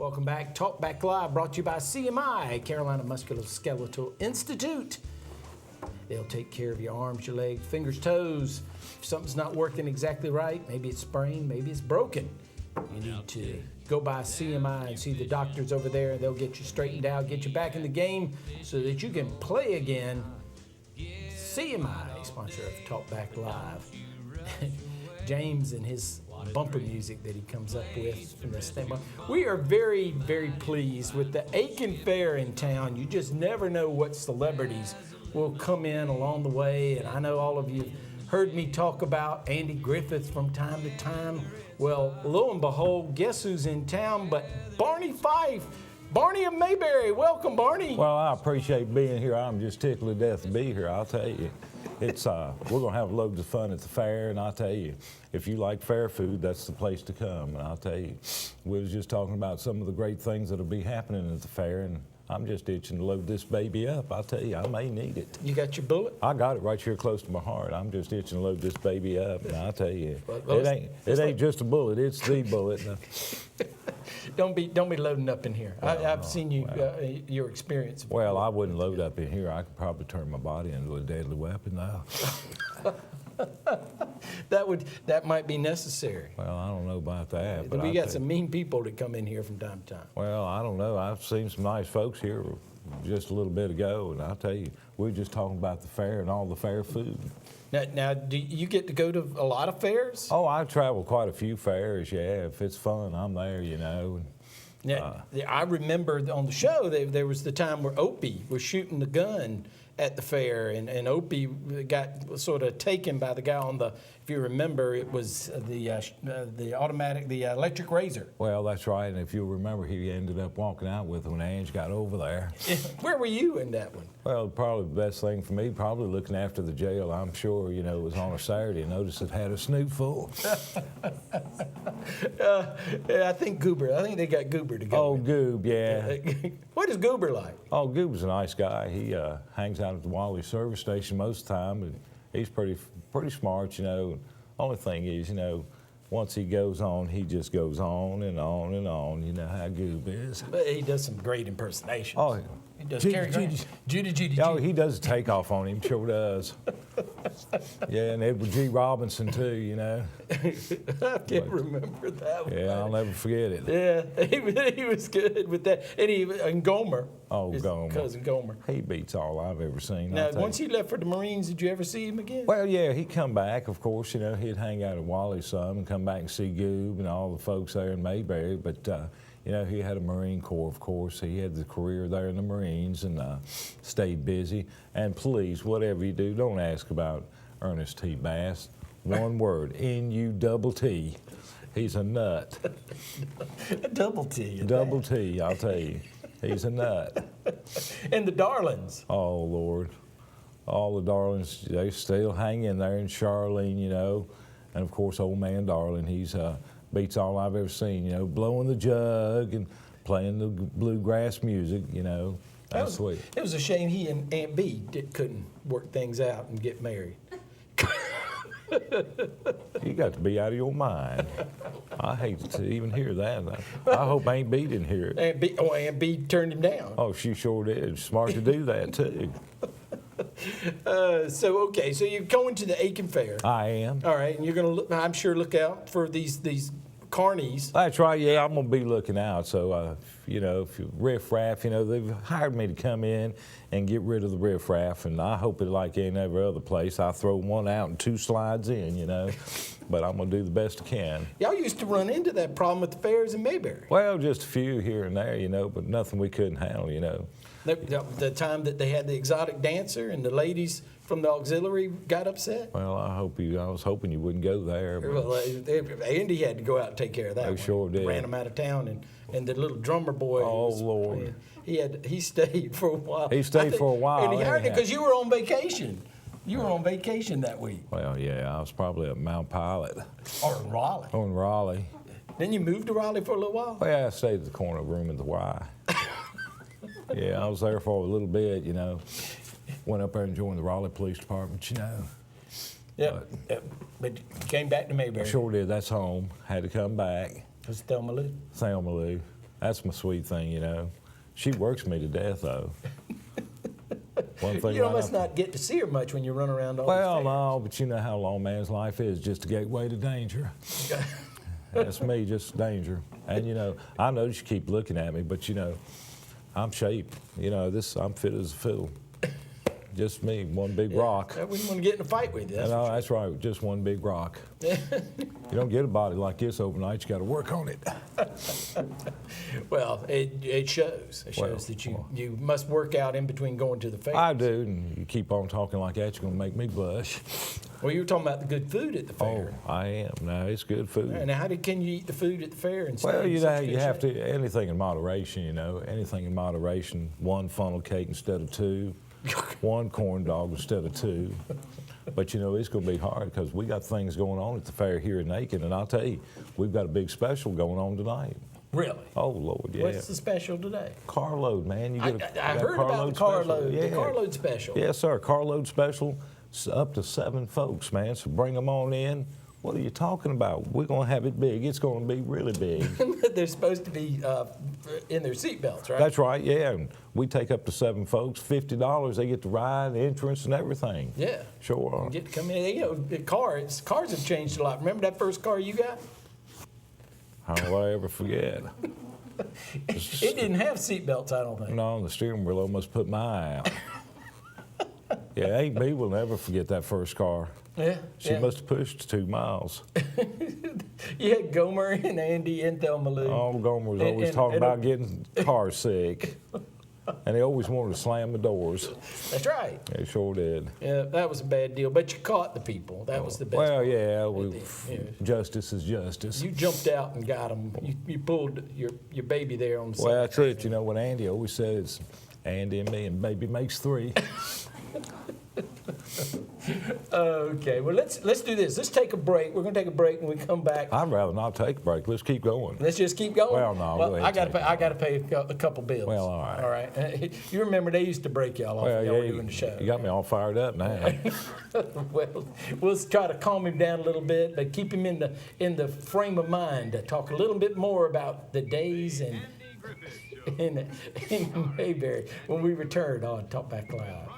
Welcome back. TalkBack Live brought to you by CMI, Carolina Musculoskeletal Institute. They'll take care of your arms, your legs, fingers, toes. If something's not working exactly right, maybe it's sprained, maybe it's broken, you need to go by CMI and see the doctors over there. They'll get you straightened out, get you back in the game so that you can play again. CMI, sponsor of TalkBack Live. James and his bumper music that he comes up with from the standpoint. We are very, very pleased with the Aiken Fair in town. You just never know what celebrities will come in along the way. And I know all of you heard me talk about Andy Griffith from time to time. Well, lo and behold, guess who's in town but Barney Fife. Barney of Mayberry. Welcome, Barney. Well, I appreciate being here. I'm just tickled to death to be here, I'll tell you. It's we're going to have loads of fun at the fair, and I'll tell you, if you like fair food, that's the place to come. And I'll tell you, we was just talking about some of the great things that'll be happening at the fair, and I'm just itching to load this baby up. I'll tell you, I may need it. You got your bullet? I got it right here close to my heart. I'm just itching to load this baby up, and I'll tell you, it ain't just a bullet, it's the bullet. Don't be loading up in here. I've seen you your experience. Well, I wouldn't load up in here. I could probably turn my body into a deadly weapon now. That might be necessary. Well, I don't know about that. But we got some mean people that come in here from time to time. Well, I don't know. I've seen some nice folks here just a little bit ago, and I'll tell you, we were just talking about the fair and all the fair food. Now, do you get to go to a lot of fairs? Oh, I travel quite a few fairs, yeah. If it's fun, I'm there, you know. Now, I remember on the show, there was the time where Opie was shooting the gun at the fair, and Opie got sort of taken by the guy on the, if you remember, it was the electric razor. Well, that's right, and if you'll remember, he ended up walking out with it when Ange got over there. Where were you in that one? Well, probably the best thing for me, probably looking after the jail. I'm sure, you know, it was on a Saturday, and noticed it had a snoot full. I think they got Goober to go. Oh, Goob, yeah. What is Goober like? Oh, Goob's a nice guy. He hangs out at the Wally service station most of the time, and he's pretty smart, you know. Only thing is, you know, once he goes on, he just goes on and on and on. You know how Goob is. But he does some great impersonations. Oh, he does Judy. Oh, he does a takeoff on him, sure does. Yeah, and Edward G. Robinson too, you know. I can't remember that one. Yeah, I'll never forget it. Yeah, he was good with that. And Gomer. Oh, Gomer. Cousin Gomer. He beats all I've ever seen. Now, once he left for the Marines, did you ever see him again? Well, yeah, he'd come back, of course. You know, he'd hang out at Wally some and come back and see Goob and all the folks there in Mayberry. But, you know, he had a Marine Corps, of course. He had the career there in the Marines and stayed busy. And please, whatever you do, don't ask about Ernest T. Bass. One word, N-U-double-T. He's a nut. Double T. Double T, I'll tell you. He's a nut. And the Darlings. Oh, Lord. All the Darlings, they still hang in there. And Charlene, you know. And, of course, old man Darling, he's beats all I've ever seen, you know, blowing the jug and playing the bluegrass music, you know. That's sweet. It was a shame he and Aunt B couldn't work things out and get married. You got to be out of your mind. I hate to even hear that. I hope Aunt B didn't hear it. Aunt B turned him down. Oh, she sure did. Smart to do that, too. So you're going to the Aiken Fair. I am. All right, and you're going to, I'm sure, look out for these carnies. That's right, yeah, I'm going to be looking out. So, you know, if you riffraff, you know, they've hired me to come in and get rid of the riffraff, and I hope it like any other place. I throw one out and two slides in, you know, but I'm going to do the best I can. Y'all used to run into that problem at the fairs in Mayberry. Well, just a few here and there, you know, but nothing we couldn't handle, you know. The time that they had the exotic dancer and the ladies from the auxiliary got upset? Well, I was hoping you wouldn't go there. Well, Andy had to go out and take care of that. They sure did. Ran him out of town, and the little drummer boy. Oh, Lord. He stayed for a while. He stayed for a while. And he hired it because you were on vacation. You were on vacation that week. Well, yeah, I was probably at Mount Pilot. Or in Raleigh. Or in Raleigh. Then you moved to Raleigh for a little while? Well, yeah, I stayed at the corner room at the Y. Yeah, I was there for a little bit, you know. Went up there and joined the Raleigh Police Department, you know. But you came back to Mayberry. I sure did. That's home. Had to come back. Was Thelma Lou? Thelma Lou. That's my sweet thing, you know. She works me to death, though. One thing You must not get to see her much when you run around all the Well, fairs. no, but you know how long man's life is, just a gateway to danger. That's me, just danger. And, you know, I notice you keep looking at me, but, you know, I'm shaped. You know, I'm fit as a fiddle. Just me, one big rock. I wouldn't want to get in a fight with you. That's for sure. That's right, just one big rock. You don't get a body like this overnight, you got to work on it. Well, it shows. It shows that you must work out in between going to the fair. I do, and you keep on talking like that, you're going to make me blush. Well, you were talking about the good food at the fair. Oh, I am. No, it's good food. And how can you eat the food at the fair and stay Well, in you such know, good you have shape? to, anything in moderation, you know, anything in moderation. One funnel cake instead of two, one corn dog instead of two. But, you know, it's going to be hard because we got things going on at the fair here in Aiken, and I'll tell you, we've got a big special going on tonight. Really? Oh, Lord, yeah. What's the special today? Carload, man. You get I heard about the carload. Yeah. The carload special. Yes, sir. Carload special. It's up to 7 folks, man. So bring them on in. What are you talking about? We're going to have it big. It's going to be really big. They're supposed to be in their seatbelts, right? That's right, yeah. And we take up to 7 folks, $50. They get to ride, entrance, and everything. Yeah. Sure are. You get to come in. You know, cars have changed a lot. Remember that first car you got? How will I ever forget? It didn't have seatbelts, I don't think. No, the steering wheel almost put my eye out. Yeah, Aunt B will never forget that first car. Yeah. She must have pushed 2 miles. You had Gomer and Andy and Thelma Lou. Oh, Gomer was always talking about getting car sick. And he always wanted to slam the doors. That's right. He sure did. Yeah, that was a bad deal. But you caught the people. That was the best. Well, part. yeah, justice is justice. You jumped out and got them. You pulled your baby there on the side. Well, that's it. You know what Andy always says, Andy and me and baby makes 3. Okay, well let's do this. Let's take a break. We're gonna take a break when we come back. I'd rather not take a break. Let's keep going. Let's just keep going. Well, no, go ahead, I gotta pay a couple bills. Well, all right. All right. You remember they used to break y'all off when y'all were doing the show. You got me all fired up now. Well, we'll try to calm him down a little bit, but keep him in the frame of mind to talk a little bit more about the days in Mayberry when we return on TalkBack Live.